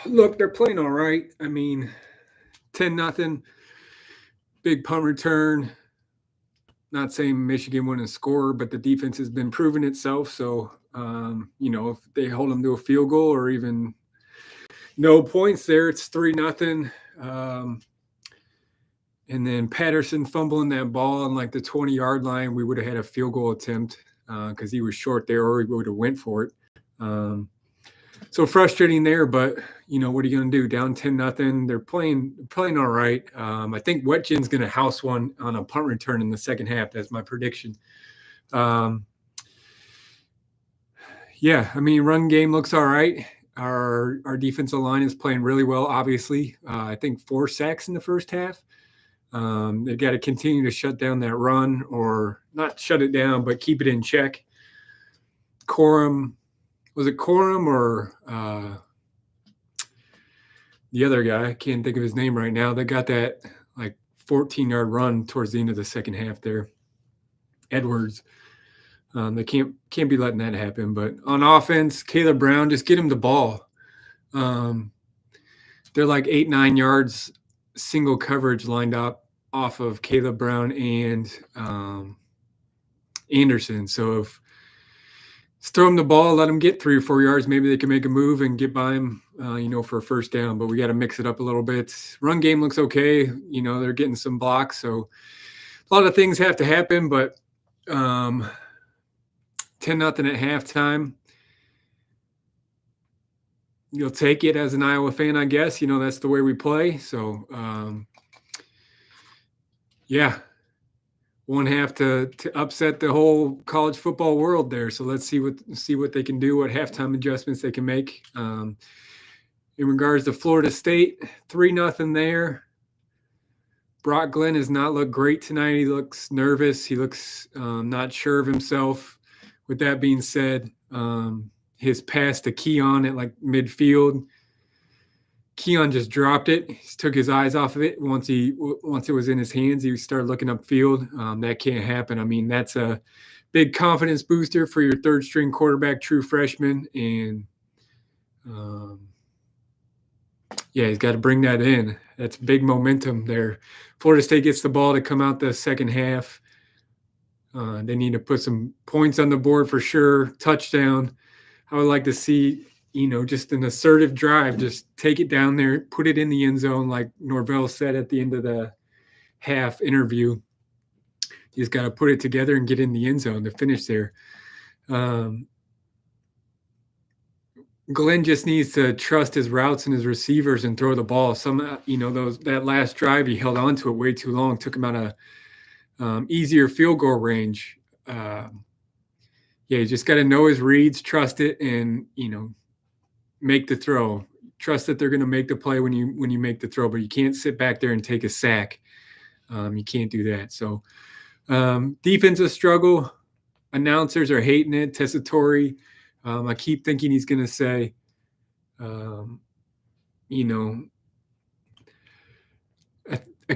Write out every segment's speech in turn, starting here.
Look, they're playing all right. I mean, 10-0, big punt return. Not saying Michigan wouldn't score, but the defense has been proving itself. So, if they hold them to a field goal or even no points there, it's 3-0. Um, and then Patterson fumbling that ball on like the 20-yard line, we would have had a field goal attempt because he was short there, or we would have went for it. Um, so frustrating there, but what are you going to do? Down 10-0. They're playing all right. I think Wetchin's going to house one on a punt return in the second half. That's my prediction. Um, yeah, I mean, run game looks all right. Our defensive line is playing really well. Obviously, I think 4 sacks in the first half. They've got to continue to shut down that run, or not shut it down, but keep it in check. Corum, was it Corum or the other guy? I can't think of his name right now. They got that like 14-yard run towards the end of the second half there. Edwards. They can't be letting that happen. But on offense, Caleb Brown, just get him the ball. They're like 8-9 yards single coverage lined up off of Caleb Brown and Anderson. So if just throw him the ball, let him get 3 or 4 yards, maybe they can make a move and get by him, for a first down. But we got to mix it up a little bit. Run game looks okay. They're getting some blocks, so a lot of things have to happen. But 10-0 at halftime. You'll take it as an Iowa fan, I guess. That's the way we play. So, yeah, one half to upset the whole college football world there. So let's see what they can do, what halftime adjustments they can make. In regards to Florida State, 3-0 there. Brock Glenn has not looked great tonight. He looks nervous. He looks not sure of himself. With that being said, his pass to Keon at like midfield, Keon just dropped it. He took his eyes off of it. Once it was in his hands, he started looking upfield. That can't happen. I mean, that's a big confidence booster for your third string quarterback, true freshman. And he's got to bring that in. That's big momentum there. Florida State gets the ball to come out the second half. They need to put some points on the board for sure. Touchdown. I would like to see, just an assertive drive. Just take it down there, put it in the end zone, like Norvell said at the end of the half interview. You just got to put it together and get in the end zone to finish there. Glenn just needs to trust his routes and his receivers and throw the ball. That last drive, he held on to it way too long, took him out of easier field goal range. You just got to know his reads, trust it, and make the throw. Trust that they're going to make the play when you make the throw, but you can't sit back there and take a sack. You can't do that. So defensive struggle. Announcers are hating it. Tessitore. I keep thinking he's going to say, I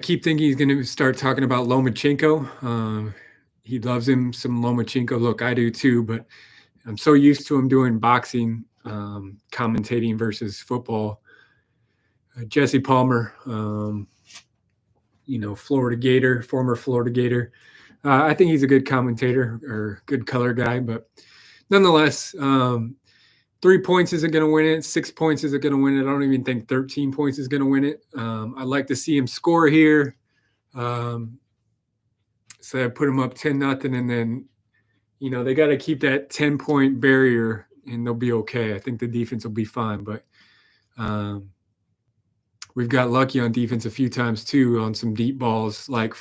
keep thinking he's going to start talking about Lomachenko. He loves him some Lomachenko. Look, I do too, but I'm so used to him doing boxing, commentating versus football. Jesse Palmer, Florida Gator, former Florida Gator. I think he's a good commentator or good color guy, but nonetheless, 3 points isn't going to win it. 6 points isn't going to win it. I don't even think 13 points is going to win it. I'd like to see him score here. So I put him up 10-0, and then, they got to keep that 10-point barrier, and they'll be okay. I think the defense will be fine, but we've got lucky on defense a few times too on some deep balls, like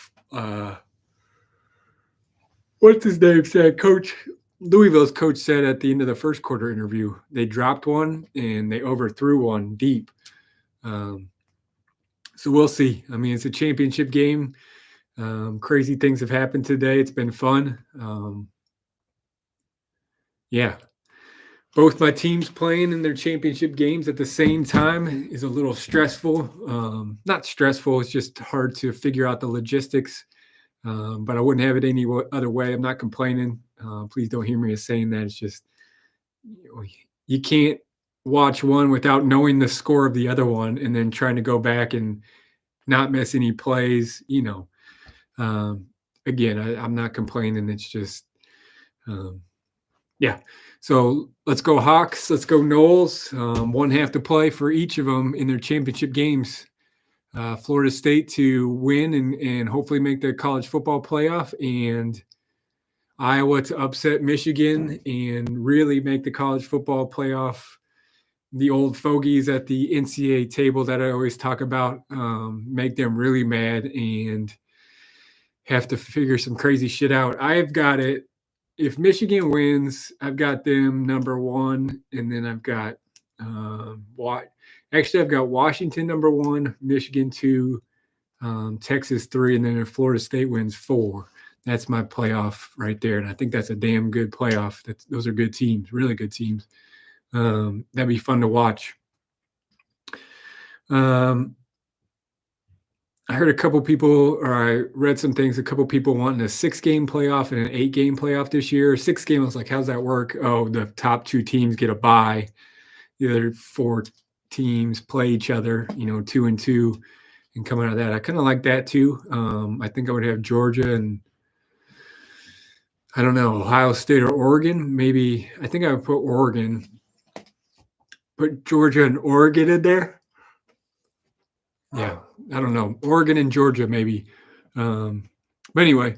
what's his name said, Louisville's coach said at the end of the first quarter interview, they dropped one and they overthrew one deep. So we'll see. I mean, it's a championship game. Crazy things have happened today. It's been fun. Both my teams playing in their championship games at the same time is a little stressful. Not stressful. It's just hard to figure out the logistics. But I wouldn't have it any other way. I'm not complaining. Please don't hear me as saying that. It's just you can't watch one without knowing the score of the other one, and then trying to go back and not miss any plays. Um, again, I'm not complaining. It's just, um, yeah. So let's go Hawks. Let's go Knowles. One half to play for each of them in their championship games. Florida State to win and hopefully make the college football playoff, and Iowa to upset Michigan and really make the college football playoff. The old fogies at the NCAA table that I always talk about, make them really mad and have to figure some crazy shit out. I've got it. If Michigan wins, I've got them number one, and then I've got what? Actually, I've got Washington number one, Michigan two, Texas three, and then if Florida State wins four, that's my playoff right there. And I think that's a damn good playoff. Those are good teams, really good teams. That'd be fun to watch. I heard a couple people, or I read some things, a couple people wanting a 6-game playoff and an 8-game playoff this year. 6-game, I was like, how's that work? Oh, the top 2 teams get a bye. The other 4 teams play each other, 2 and 2, and come out of that. I kind of like that too. I think I would have Georgia and, I don't know, Ohio State or Oregon. Maybe, I think I would put Oregon, put Georgia and Oregon in there. Yeah, I don't know. Oregon and Georgia, maybe. But anyway,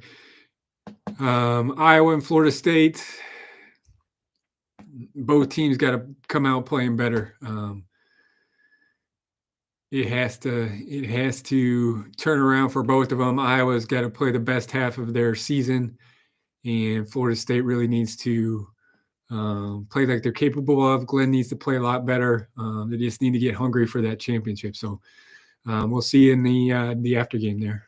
Iowa and Florida State, both teams got to come out playing better. It has to turn around for both of them. Iowa's got to play the best half of their season, and Florida State really needs to play like they're capable of. Glenn needs to play a lot better. They just need to get hungry for that championship. So we'll see you in the after game there.